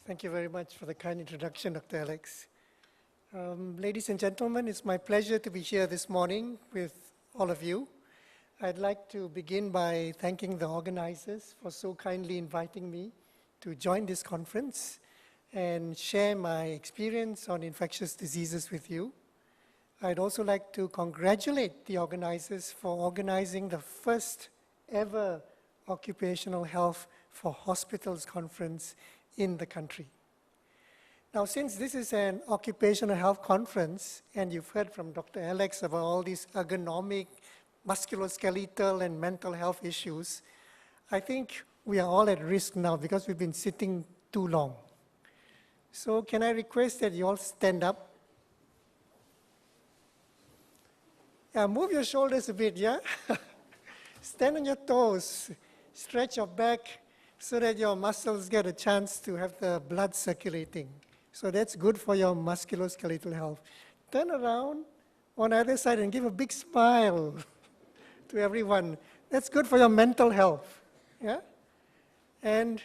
Thank you very much for the kind introduction, Dr. Alex. Ladies and gentlemen, it's my pleasure to be here this morning with all of you. I'd like to begin by thanking the organizers for so kindly inviting me to join this conference and share my experience on infectious diseases with you. I'd also like to congratulate the organizers for organizing the first ever Occupational Health for Hospitals conference in the country. Now, since this is an occupational health conference, and you've heard from Dr. Alex about all these ergonomic, musculoskeletal, and mental health issues, I think we are all at risk now because we've been sitting too long. So can I request that you all stand up? Yeah, move your shoulders a bit, yeah? Stand on your toes, stretch your back so that your muscles get a chance to have the blood circulating. So that's good for your musculoskeletal health. Turn around on the other side and give a big smile to everyone. That's good for your mental health, yeah? And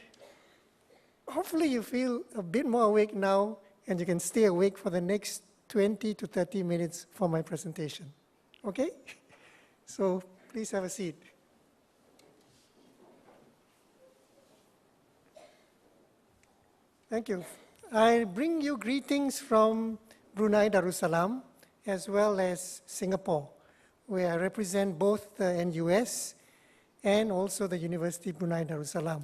hopefully you feel a bit more awake now and you can stay awake for the next 20 to 30 minutes for my presentation, okay? So please have a seat. Thank you. I bring you greetings from Brunei Darussalam as well as Singapore, where I represent both the NUS and also the University of Brunei Darussalam.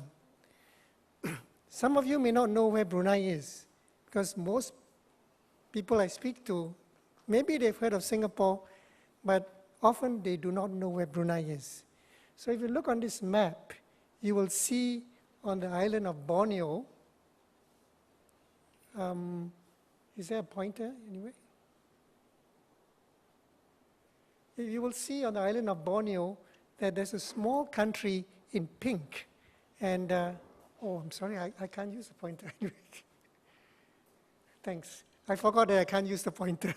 Some of you may not know where Brunei is, because most people I speak to, maybe they've heard of Singapore, but often they do not know where Brunei is. So if you look on this map, you will see on the island of Borneo, is there a pointer anyway? You will see on the island of Borneo that there's a small country in pink. And, oh, I'm sorry, I can't use the pointer anyway. Thanks. I forgot that I can't use the pointer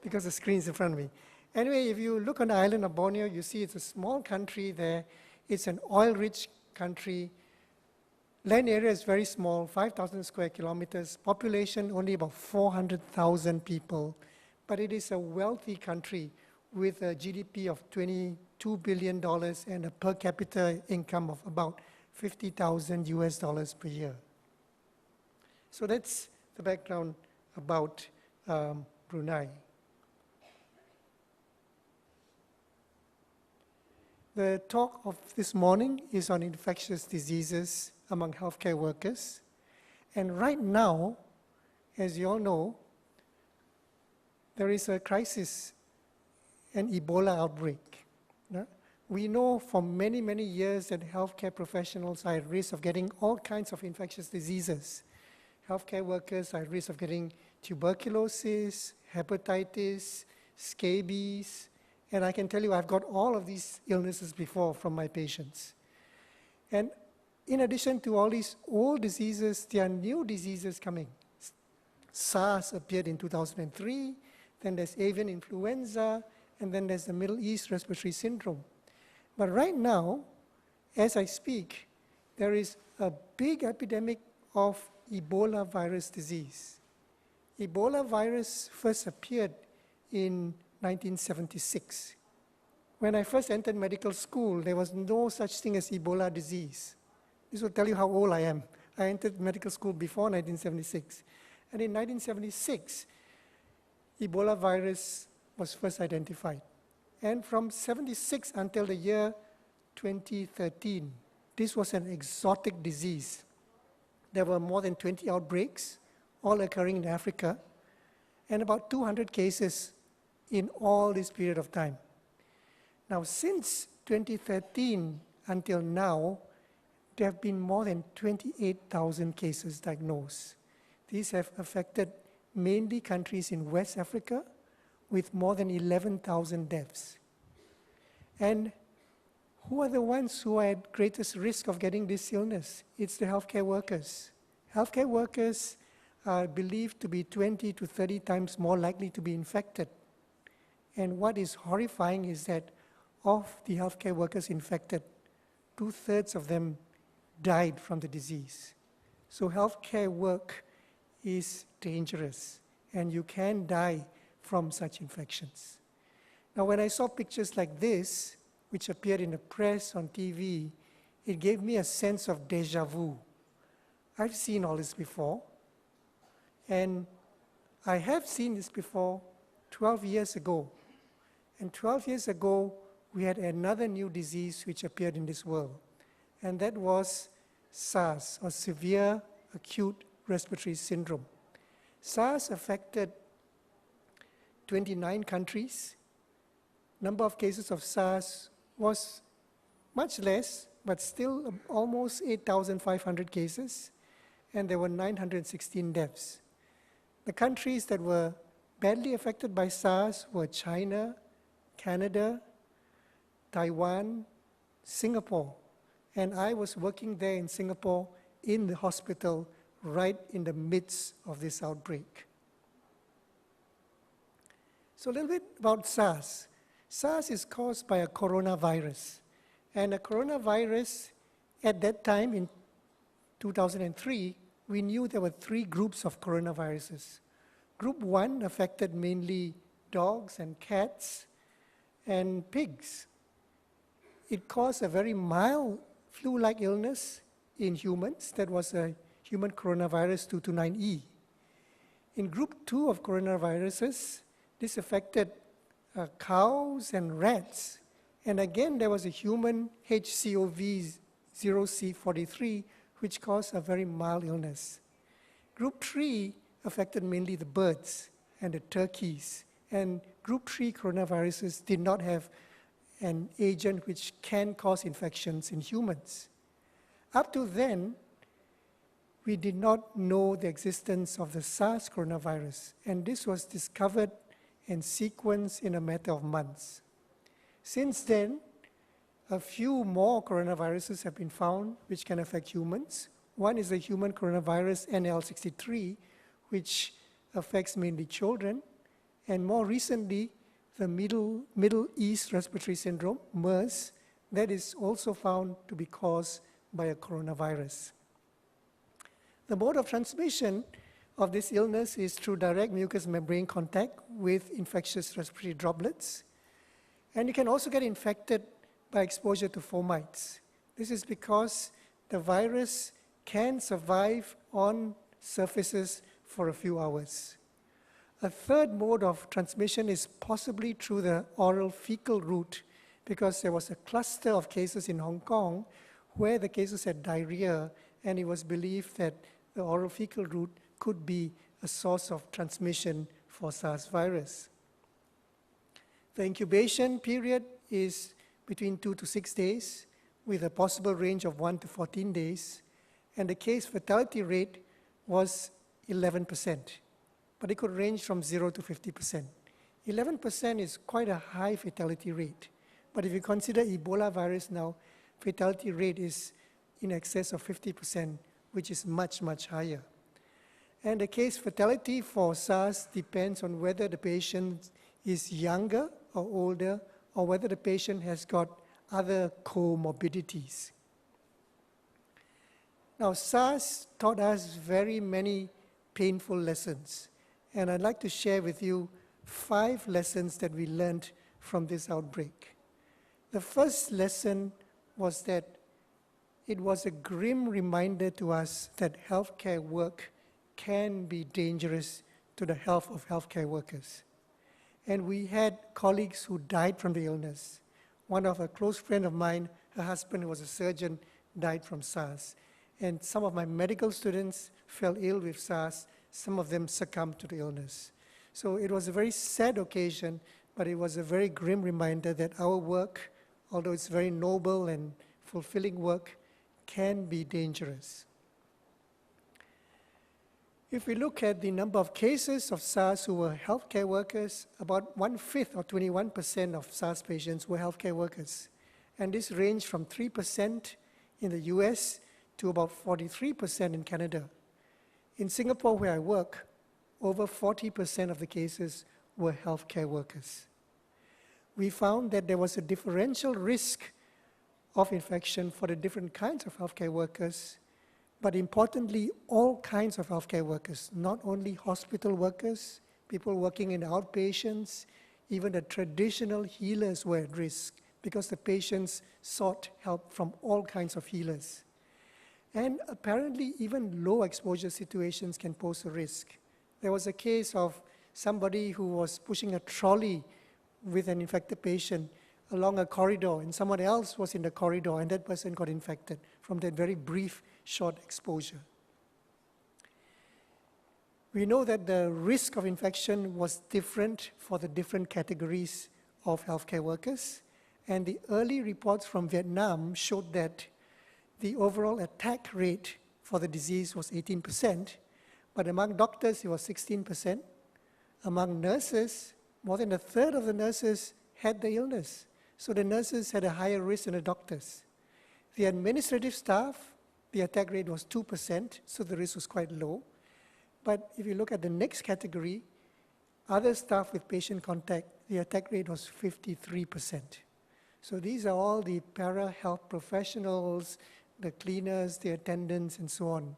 because the screen's in front of me. Anyway, if you look on the island of Borneo, you see it's a small country there. It's an oil-rich country. Land area is very small, 5,000 square kilometers. Population only about 400,000 people. But it is a wealthy country with a GDP of $22 billion and a per capita income of about 50,000 US dollars per year. So that's the background about Brunei. The talk of this morning is on infectious diseases among healthcare workers. And right now, as you all know, there is a crisis, an Ebola outbreak. We know for many, many years that healthcare professionals are at risk of getting all kinds of infectious diseases. Healthcare workers are at risk of getting tuberculosis, hepatitis, scabies, and I can tell you I've got all of these illnesses before from my patients. And in addition to all these old diseases, there are new diseases coming. SARS appeared in 2003, then there's avian influenza, and then there's the Middle East respiratory syndrome. But right now, as I speak, there is a big epidemic of Ebola virus disease. Ebola virus first appeared in 1976. When I first entered medical school, there was no such thing as Ebola disease. This will tell you how old I am. I entered medical school before 1976. And in 1976, Ebola virus was first identified. And from 76 until the year 2013, this was an exotic disease. There were more than 20 outbreaks, all occurring in Africa, and about 200 cases in all this period of time. Now, since 2013 until now, there have been more than 28,000 cases diagnosed. These have affected mainly countries in West Africa with more than 11,000 deaths. And who are the ones who are at greatest risk of getting this illness? It's the healthcare workers. Healthcare workers are believed to be 20 to 30 times more likely to be infected. And what is horrifying is that of the healthcare workers infected, 2/3 of them died from the disease. So healthcare work is dangerous, and you can die from such infections. Now, when I saw pictures like this, which appeared in the press, on TV, it gave me a sense of déjà vu. I've seen all this before, and I have seen this before 12 years ago. And 12 years ago, we had another new disease which appeared in this world, and that was SARS, or Severe Acute Respiratory Syndrome. SARS affected 29 countries. Number of cases of SARS was much less, but still almost 8,500 cases, and there were 916 deaths. The countries that were badly affected by SARS were China, Canada, Taiwan, Singapore. And I was working there in Singapore in the hospital right in the midst of this outbreak. So a little bit about SARS. SARS is caused by a coronavirus. And a coronavirus, at that time in 2003, we knew there were 3 groups of coronaviruses. Group 1 affected mainly dogs and cats and pigs. It caused a very mild flu-like illness in humans. That was a human coronavirus 229E. In group 2 of coronaviruses, this affected cows and rats. And again, there was a human HCOV0C43, which caused a very mild illness. Group 3 affected mainly the birds and the turkeys. And group 3 coronaviruses did not have an agent which can cause infections in humans. Up to then, we did not know the existence of the SARS coronavirus, and this was discovered and sequenced in a matter of months. Since then, a few more coronaviruses have been found which can affect humans. One is the human coronavirus NL63, which affects mainly children, and more recently, the Middle East Respiratory Syndrome, MERS, that is also found to be caused by a coronavirus. The mode of transmission of this illness is through direct mucous membrane contact with infectious respiratory droplets. And you can also get infected by exposure to fomites. This is because the virus can survive on surfaces for a few hours. A third mode of transmission is possibly through the oral fecal route, because there was a cluster of cases in Hong Kong where the cases had diarrhea, and it was believed that the oral fecal route could be a source of transmission for SARS virus. The incubation period is between 2 to 6 days, with a possible range of 1 to 14 days, and the case fatality rate was 11%. But it could range from 0 to 50%. 11% is quite a high fatality rate. But if you consider Ebola virus now, fatality rate is in excess of 50%, which is much, much higher. And the case fatality for SARS depends on whether the patient is younger or older, or whether the patient has got other comorbidities. Now, SARS taught us very many painful lessons. And I'd like to share with you 5 lessons that we learned from this outbreak. The first lesson was that it was a grim reminder to us that healthcare work can be dangerous to the health of healthcare workers. And we had colleagues who died from the illness. One of a close friend of mine, her husband, who was a surgeon, died from SARS. And some of my medical students fell ill with SARS. Some of them succumbed to the illness. So it was a very sad occasion, but it was a very grim reminder that our work, although it's very noble and fulfilling work, can be dangerous. If we look at the number of cases of SARS who were healthcare workers, about 1/5 or 21% of SARS patients were healthcare workers. And this ranged from 3% in the US to about 43% in Canada. In Singapore, where I work, over 40% of the cases were healthcare workers. We found that there was a differential risk of infection for the different kinds of healthcare workers but importantly, all kinds of healthcare workers, not only hospital workers, people working in outpatients, even the traditional healers were at risk because the patients sought help from all kinds of healers. And apparently, even low exposure situations can pose a risk. There was a case of somebody who was pushing a trolley with an infected patient along a corridor, and someone else was in the corridor, and that person got infected from that very brief, short exposure. We know that the risk of infection was different for the different categories of healthcare workers, and the early reports from Vietnam showed that the overall attack rate for the disease was 18%, but among doctors it was 16%. Among nurses, more than a third of the nurses had the illness. So the nurses had a higher risk than the doctors. The administrative staff, the attack rate was 2%, so the risk was quite low. But if you look at the next category, other staff with patient contact, the attack rate was 53%. So these are all the para-health professionals, the cleaners, the attendants, and so on.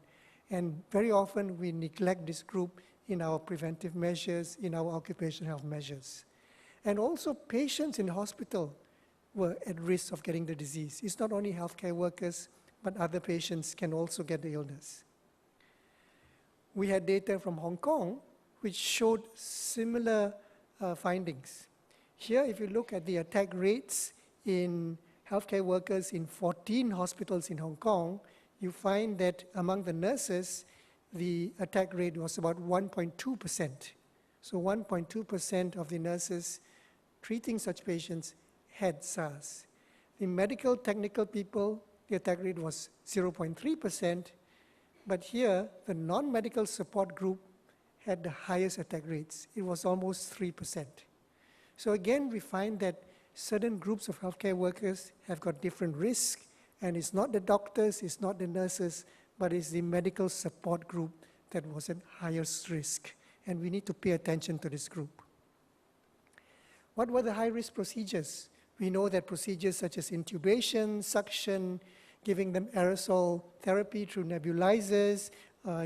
And very often we neglect this group in our preventive measures, in our occupational health measures. And also patients in hospital were at risk of getting the disease. It's not only healthcare workers, but other patients can also get the illness. We had data from Hong Kong which showed similar findings. Here, if you look at the attack rates in healthcare workers in 14 hospitals in Hong Kong, you find that among the nurses, the attack rate was about 1.2%. So 1.2% of the nurses treating such patients had SARS. The medical technical people, the attack rate was 0.3%, but here the non-medical support group had the highest attack rates. It was almost 3%. So again, we find that certain groups of healthcare workers have got different risks, and it's not the doctors, it's not the nurses, but it's the medical support group that was at highest risk. And we need to pay attention to this group. What were the high-risk procedures? We know that procedures such as intubation, suction, giving them aerosol therapy through nebulizers,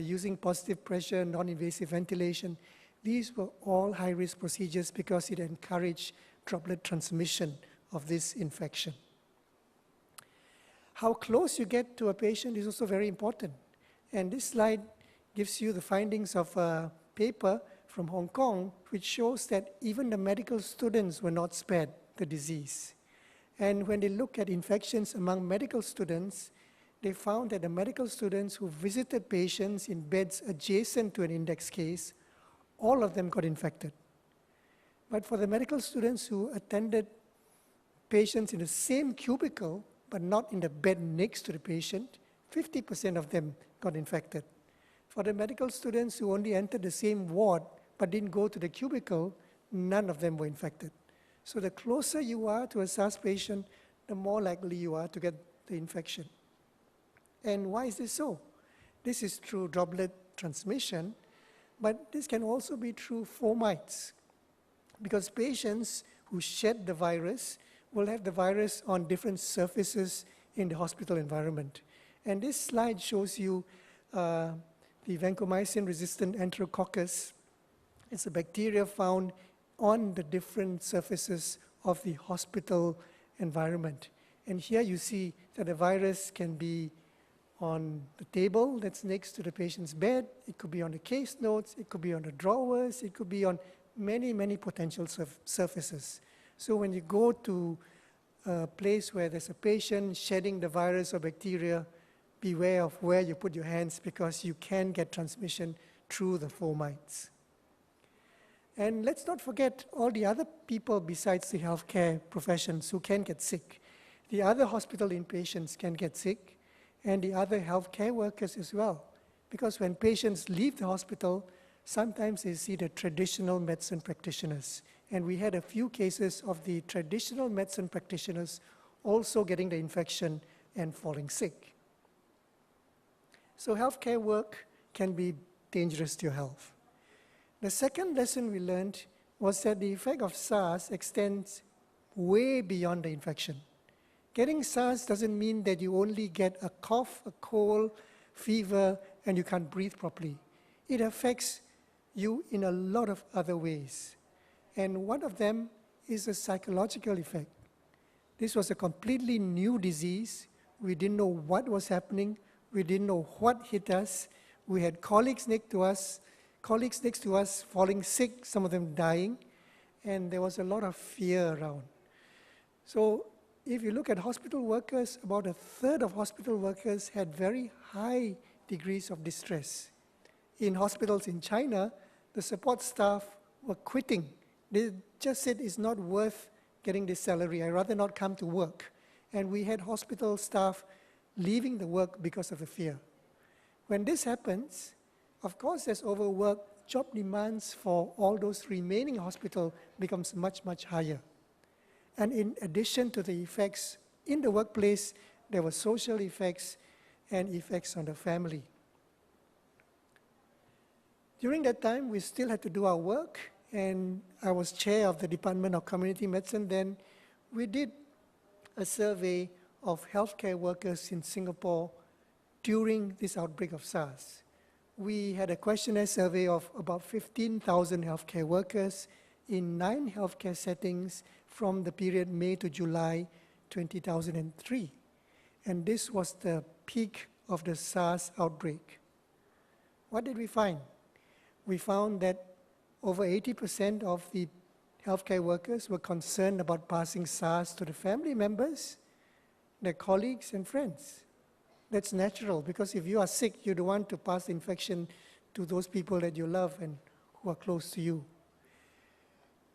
using positive pressure, non-invasive ventilation, these were all high-risk procedures because it encouraged droplet transmission of this infection. How close you get to a patient is also very important. And this slide gives you the findings of a paper from Hong Kong, which shows that even the medical students were not spared the disease. And when they look at infections among medical students, they found that the medical students who visited patients in beds adjacent to an index case, all of them got infected. But for the medical students who attended patients in the same cubicle, but not in the bed next to the patient, 50% of them got infected. For the medical students who only entered the same ward, but didn't go to the cubicle, none of them were infected. So the closer you are to a SARS patient, the more likely you are to get the infection. And why is this so? This is through droplet transmission, but this can also be through fomites, because patients who shed the virus will have the virus on different surfaces in the hospital environment. And this slide shows you the vancomycin-resistant enterococcus. It's a bacteria found on the different surfaces of the hospital environment. And here you see that the virus can be on the table that's next to the patient's bed, it could be on the case notes, it could be on the drawers, it could be on many, many potential surfaces. So when you go to a place where there's a patient shedding the virus or bacteria, beware of where you put your hands because you can get transmission through the fomites. And let's not forget all the other people besides the healthcare professions who can get sick. The other hospital inpatients can get sick, and the other healthcare workers as well. Because when patients leave the hospital, sometimes they see the traditional medicine practitioners. And we had a few cases of the traditional medicine practitioners also getting the infection and falling sick. So healthcare work can be dangerous to your health. The second lesson we learned was that the effect of SARS extends way beyond the infection. Getting SARS doesn't mean that you only get a cough, a cold, fever, and you can't breathe properly. It affects you in a lot of other ways. And one of them is a psychological effect. This was a completely new disease. We didn't know what was happening. We didn't know what hit us. We had colleagues next to us falling sick, some of them dying, and there was a lot of fear around. So if you look at hospital workers, about a third of hospital workers had very high degrees of distress. In hospitals in China, the support staff were quitting. They just said it's not worth getting this salary. I'd rather not come to work. And we had hospital staff leaving the work because of the fear. When this happens, of course, there's overwork. Job demands for all those remaining hospital becomes much, much higher. And in addition to the effects in the workplace, there were social effects and effects on the family. During that time, we still had to do our work, and I was chair of the Department of Community Medicine then. We did a survey of healthcare workers in Singapore during this outbreak of SARS. We had a questionnaire survey of about 15,000 healthcare workers in 9 healthcare settings from the period May to July 2003. And this was the peak of the SARS outbreak. What did we find? We found that over 80% of the healthcare workers were concerned about passing SARS to the family members, their colleagues and friends. That's natural, because if you are sick, you don't want to pass the infection to those people that you love and who are close to you.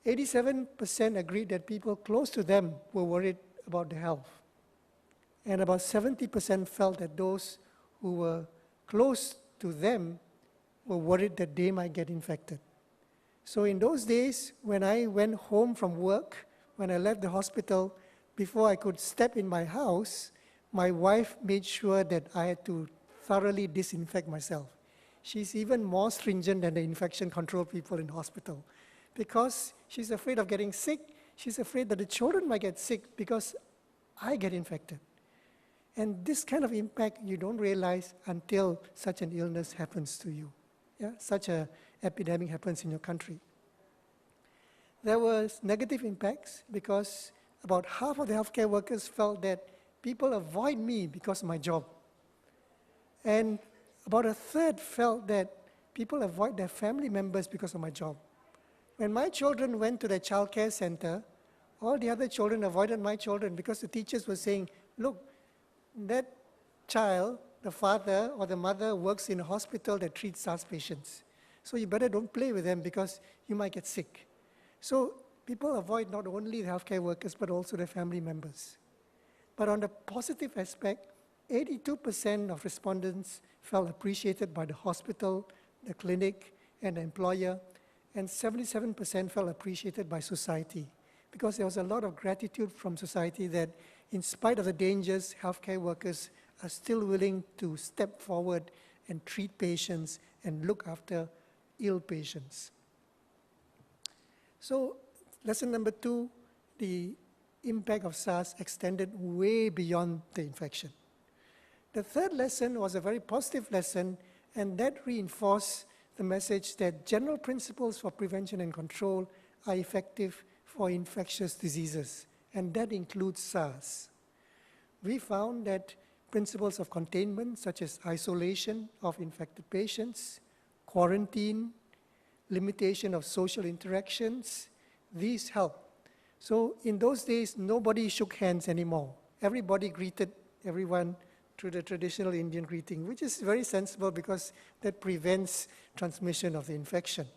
87% agreed that people close to them were worried about their health. And about 70% felt that those who were close to them were worried that they might get infected. So in those days, when I went home from work, when I left the hospital, before I could step in my house, my wife made sure that I had to thoroughly disinfect myself. She's even more stringent than the infection control people in hospital, because she's afraid of getting sick. She's afraid that the children might get sick because I get infected. And this kind of impact you don't realize until such an illness happens to you. Yeah? Such an epidemic happens in your country. There was negative impacts because about half of the healthcare workers felt that people avoid me because of my job. And about a third felt that people avoid their family members because of my job. When my children went to the child care center, all the other children avoided my children because the teachers were saying, look, that child, the father or the mother works in a hospital that treats SARS patients. So you better don't play with them because you might get sick. So people avoid not only the healthcare workers, but also their family members. But on the positive aspect, 82% of respondents felt appreciated by the hospital, the clinic, and the employer, and 77% felt appreciated by society, because there was a lot of gratitude from society that in spite of the dangers, healthcare workers are still willing to step forward and treat patients and look after ill patients. So lesson number 2, the impact of SARS extended way beyond the infection. The third lesson was a very positive lesson, and that reinforced the message that general principles for prevention and control are effective for infectious diseases, and that includes SARS. We found that principles of containment, such as isolation of infected patients, quarantine, limitation of social interactions, these help. So in those days, nobody shook hands anymore. Everybody greeted everyone through the traditional Indian greeting, which is very sensible because that prevents transmission of the infection.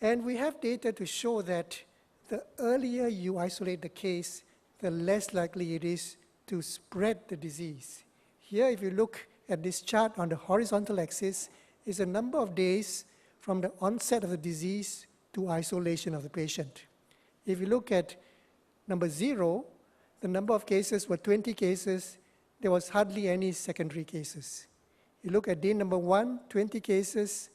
And we have data to show that the earlier you isolate the case, the less likely it is to spread the disease. Here, if you look at this chart on the horizontal axis, is the number of days from the onset of the disease to isolation of the patient. If you look at number 0, the number of cases were 20 cases. There was hardly any secondary cases. You look at day number 1, 20 cases,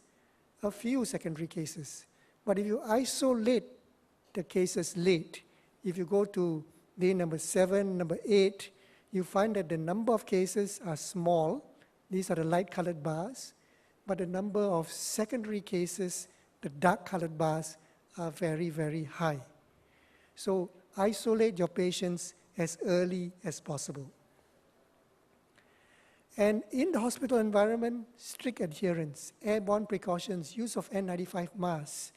a few secondary cases. But if you isolate the cases late, if you go to day number 7, number 8, you find that the number of cases are small, These are the light-colored bars, but the number of secondary cases, the dark-colored bars, are very, very high. So isolate your patients as early as possible. And in the hospital environment, strict adherence, airborne precautions, use of N95 masks,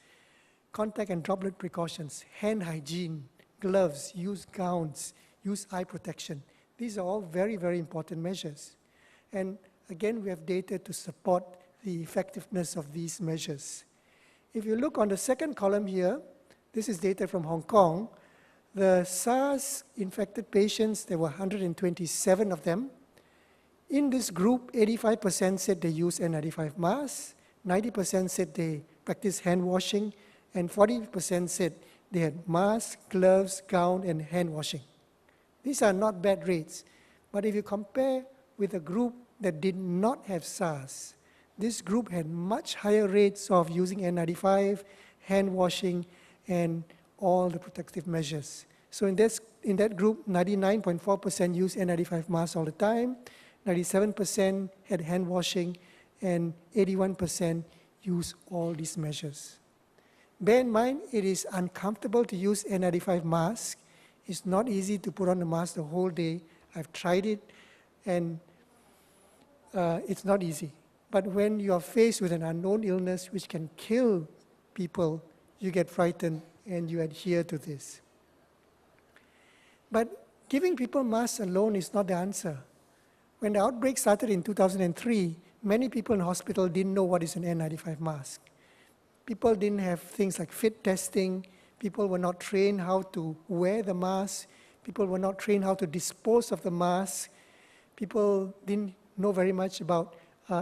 contact and droplet precautions, hand hygiene, gloves, use gowns, use eye protection. These are all very, very important measures. And again, we have data to support the effectiveness of these measures. If you look on the second column here, this is data from Hong Kong. The SARS-infected patients, there were 127 of them. In this group, 85% said they use N95 masks, 90% said they practice hand washing, and 40% said they had masks, gloves, gown, and hand washing. These are not bad rates, but if you compare with a group that did not have SARS, this group had much higher rates of using N95, hand washing, and all the protective measures. So in that group, 99.4% used N95 masks all the time, 97% had hand washing, and 81% used all these measures. Bear in mind, it is uncomfortable to use N95 mask. It's not easy to put on the mask the whole day. I've tried it, and it's not easy. But when you are faced with an unknown illness which can kill people, you get frightened and you adhere to this. But giving people masks alone is not the answer. When the outbreak started in 2003, many people in hospital didn't know what is an N95 mask. People didn't have things like fit testing. People were not trained how to wear the mask. People were not trained how to dispose of the mask. People didn't know very much about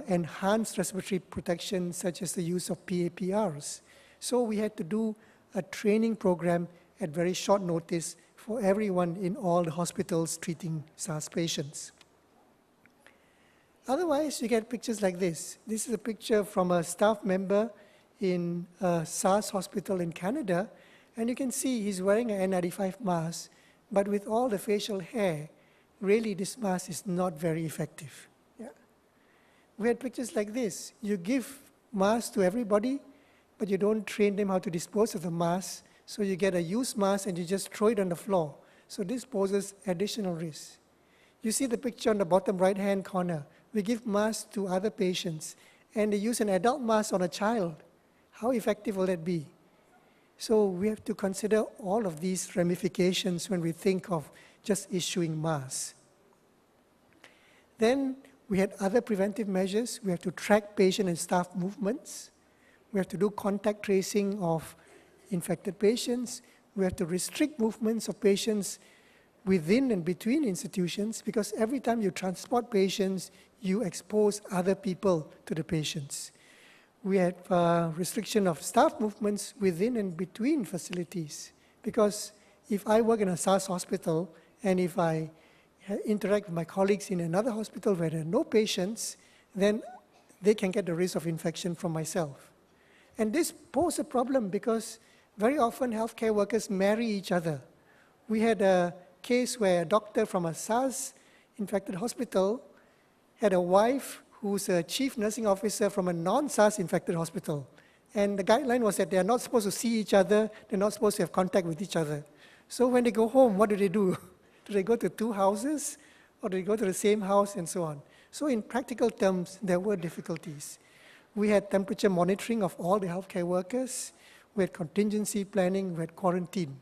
enhanced respiratory protection, such as the use of PAPRs. So we had to do a training program at very short notice for everyone in all the hospitals treating SARS patients. Otherwise, you get pictures like this. This is a picture from a staff member in a SARS hospital in Canada, and you can see he's wearing an N95 mask, but with all the facial hair, really this mask is not very effective. Yeah. We had pictures like this. You give masks to everybody, but you don't train them how to dispose of the mask, so you get a used mask and you just throw it on the floor. So this poses additional risk. You see the picture on the bottom right-hand corner. We give masks to other patients, and they use an adult mask on a child. How effective will that be? So we have to consider all of these ramifications when we think of just issuing masks. Then we had other preventive measures. We have to track patient and staff movements. We have to do contact tracing of infected patients. We have to restrict movements of patients within and between institutions, because every time you transport patients, you expose other people to the patients. We had restriction of staff movements within and between facilities, because if I work in a SARS hospital and if I interact with my colleagues in another hospital where there are no patients, then they can get the risk of infection from myself. And this poses a problem because very often healthcare workers marry each other. We had a case where a doctor from a SARS-infected hospital had a wife who's a chief nursing officer from a non-SARS-infected hospital. And the guideline was that they are not supposed to see each other, they're not supposed to have contact with each other. So when they go home, what do? Do they go to two houses, or do they go to the same house, and so on? So in practical terms, there were difficulties. We had temperature monitoring of all the healthcare workers, we had contingency planning, we had quarantine.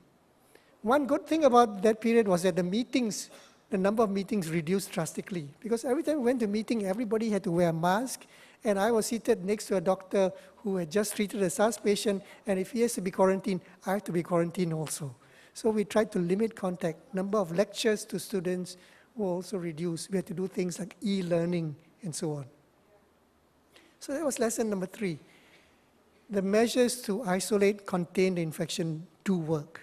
One good thing about that period was that the number of meetings reduced drastically, because every time we went to a meeting, everybody had to wear a mask, and I was seated next to a doctor who had just treated a SARS patient, and if he has to be quarantined, I have to be quarantined also. So we tried to limit contact. Number of lectures to students were also reduced. We had to do things like e-learning and so on. So that was lesson number 3. The measures to isolate, contain the infection do work.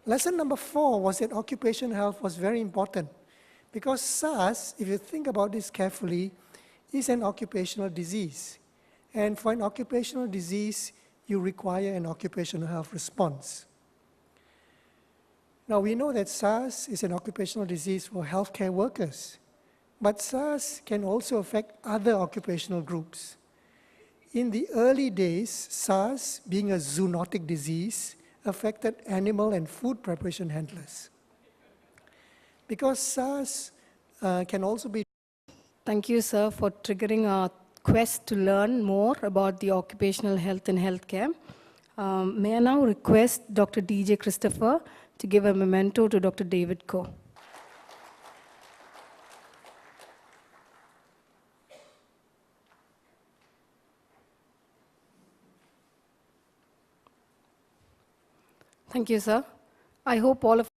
Lesson number 4 was that occupational health was very important, because SARS, if you think about this carefully, is an occupational disease. And for an occupational disease, you require an occupational health response. Now we know that SARS is an occupational disease for healthcare workers, But SARS can also affect other occupational groups. In the early days, SARS, being a zoonotic disease, affected animal and food preparation handlers. Because SARS can also be... Thank you, sir, for triggering our quest to learn more about the occupational health and healthcare. May I now request Dr. DJ Christopher to give a memento to Dr. David Koh. Thank you, sir. I hope all of